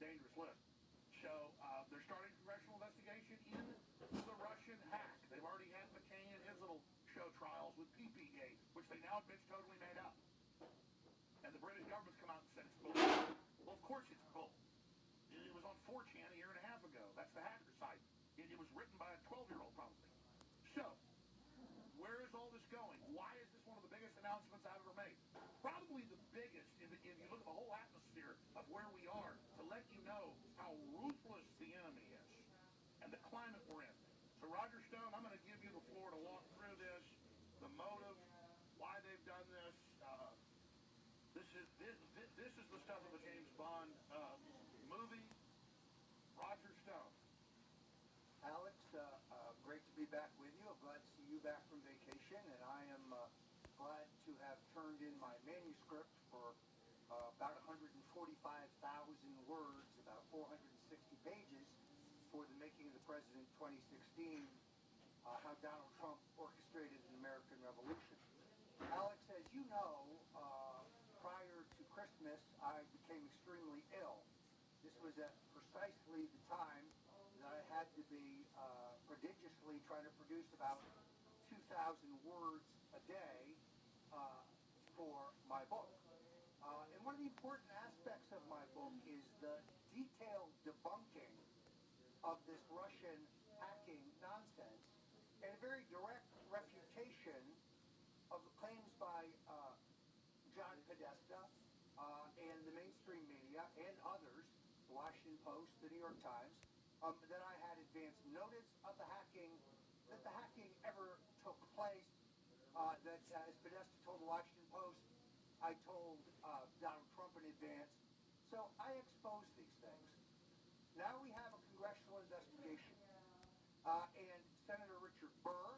dangerous list. So they're starting a congressional investigation into the Russian hack. They've already had McCain and his little show trials with PP-Gate, which they now admit's totally made up. And the British government's come out and said it's bull. Well, of course it's bull. It was on 4chan a year and a half ago. That's the hacker site. It was written by a 12-year-old probably. So, where is all this going? Why is this one of the biggest announcements I've ever made? Probably the biggest, if you look at the whole atmosphere of where we are, to let you know how ruthless the enemy is and the climate we're in. So, Roger Stone, I'm going to give you the floor to walk through this, the motive, why they've done this. This is the stuff of a James Bond movie. Roger Stone. Alex, great to be back with you. I'm glad to see you back from vacation, and I am glad to have turned in my manuscript for about 145,000 words, about 460 pages, for the Making of the President 2016, how Donald Trump orchestrated an American Revolution. Alex, as you know, prior to Christmas, I became extremely ill. This was at precisely the time that I had to be prodigiously trying to produce about 2,000 words a day for my book. And one of the important aspects of my book is the detailed debunking of this Russian hacking nonsense and a very direct refutation of the claims by John Podesta and the mainstream media and others, the Washington Post, the New York Times, that I had advance notice of the hacking, that the hacking ever took place, that as Podesta told the Washington Post, I told Donald Trump in advance. So I exposed these things. Now we have a congressional investigation, and Senator Richard Burr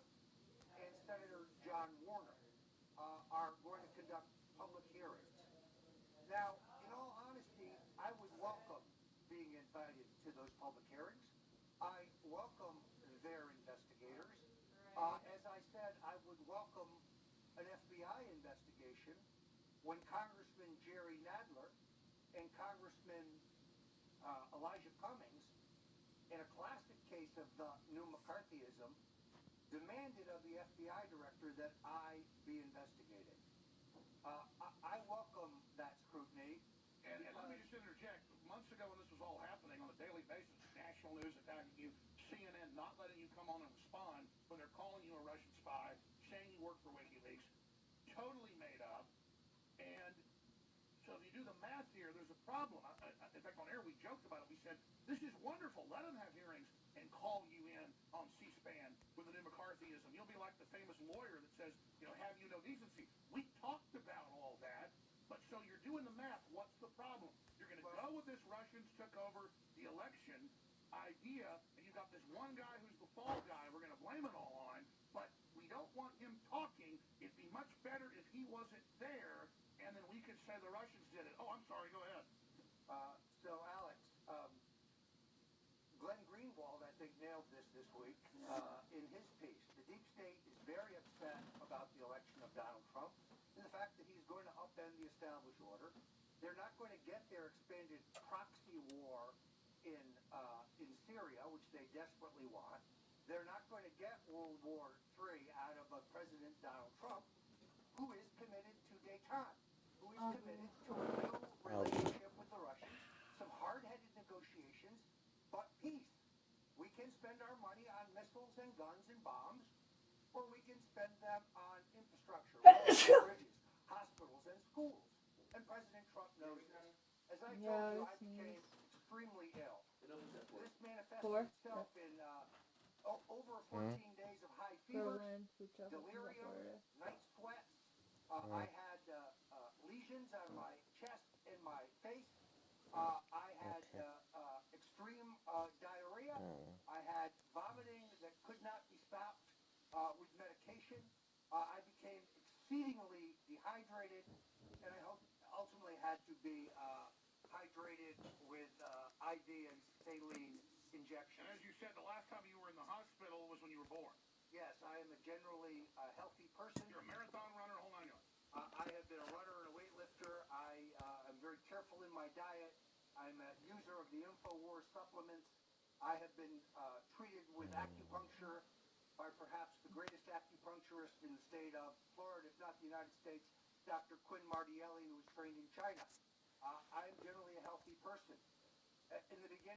and Senator John Warner are going to conduct public hearings. Now, in all honesty, I would welcome being invited to those public hearings. I welcome their investigators. As I said, I would welcome an FBI investigation when Congressman Jerry Nadler and Congressman Elijah Cummings, in a classic case of the new McCarthyism, demanded of the FBI director that I be investigated. I welcome that scrutiny. And let me just interject. Months ago when this was all happening on a daily basis, national news attacking you, CNN not letting you come on and respond when they're calling you a Russian spy, saying you work for WikiLeaks, totally made up. And so if you do the math here, there's a problem. In fact, on air we joked about it. We said, this is wonderful. Let them have hearings and call you in on C-SPAN with the new McCarthyism. You'll be like the famous lawyer that says, have you no decency. We talked about all that, but so you're doing the math. What's the problem? You're going to go with this Russians took over the election idea, and you've got this one guy who's the fall guy we're going to blame it all on, but we don't want him talking. It'd be much better if he wasn't there, and then we could say the Russians did it. Oh, I'm sorry. Go ahead. So, Alex, Glenn Greenwald, I think, nailed this week in his piece. The deep state is very upset about the election of Donald Trump and the fact that he's going to upend the established order. They're not going to get their expanded proxy war in Syria, which they desperately want. They're not going to get World War III out of President Donald Trump, who is committed to détente, who is committed to a new relationship with the Russians, some hard-headed negotiations, but peace. We can spend our money on missiles and guns and bombs, or we can spend them on infrastructure, bridges, hospitals, and schools. And President Trump knows this. As I told you, I became extremely ill. This manifested itself in over 14 days of high fever, delirium, night sweats. I had lesions on my chest and my face. I had extreme diarrhea. I had vomiting that could not be stopped with medication. I became exceedingly dehydrated, and I ultimately had to be hydrated with IV and saline injections. And as you said, the last time you were in the hospital was when you were born. Yes, I am a generally healthy person. You're a marathon runner, whole nine yards. I have been a runner and a weightlifter. I am very careful in my diet. I'm a user of the InfoWars supplements. I have been treated with acupuncture by perhaps the greatest acupuncturist in the state of Florida, if not the United States, Dr. Quinn Martielli, who was trained in China. I'm generally a healthy person. In the beginning,